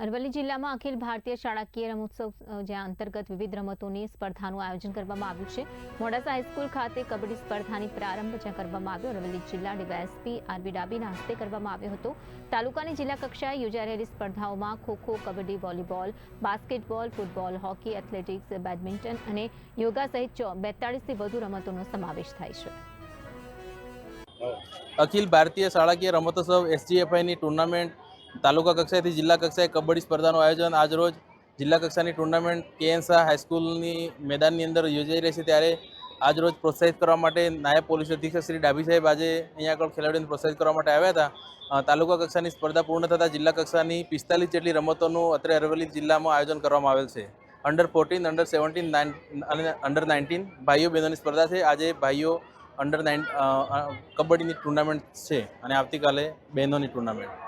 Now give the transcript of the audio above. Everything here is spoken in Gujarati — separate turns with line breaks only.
અરવલ્લી જિલ્લામાં અખિલ ભારતીય શાળાકીય રમોત્સવ જ્યાં અંતર્ગત વિવિધ રમતોની સ્પર્ધાનું આયોજન કરવામાં આવ્યું છે। મોડાસા હાઈસ્કૂલ ખાતે કબડ્ડી સ્પર્ધાની પ્રારંભ જ્યાં કરવામાં આવ્યો। અરવલ્લી જિલ્લા ડીવાયએસપી આરબી ડાબીના હસ્તે કરવામાં આવ્યો હતો। તાલુકાની જિલ્લા કક્ષાએ યોજાઈ રહેલી સ્પર્ધાઓમાં kho kho, kabaddi, volleyball, basketball, football, hockey, athletics, badminton અને યોગા સહિત 42થી વધુ રમતોનો સમાવેશ થાય છે।
અખિલ ભારતીય શાળાકીય રમતોત્સવ SGFIની ટુર્નામેન્ટ તાલુકા કક્ષાએથી જિલ્લા કક્ષાએ કબડ્ડી સ્પર્ધાનું આયોજન આજરોજ જિલ્લા કક્ષાની ટુર્નામેન્ટ KN શાહ હાઈસ્કૂલની મેદાનની અંદર યોજાઈ રહી છે। ત્યારે આજરોજ પ્રોત્સાહિત કરવા માટે નાયબ પોલીસ અધિક્ષક શ્રી ડાભી સાહેબ આજે અહીંયા આગળ ખેલાડીઓને પ્રોત્સાહિત કરવા માટે આવ્યા હતા। તાલુકા કક્ષાની સ્પર્ધા પૂર્ણ થતાં જિલ્લા કક્ષાની 45 જેટલી રમતોનું અત્યારે અરવલ્લી જિલ્લામાં આયોજન કરવામાં આવેલ છે। અંડર 14, અંડર 17 અને અંડર 19 ભાઈઓ બહેનોની સ્પર્ધા છે। આજે ભાઈઓ અંડર 9 કબડ્ડીની ટુર્નામેન્ટ છે અને આવતીકાલે બહેનોની ટુર્નામેન્ટ।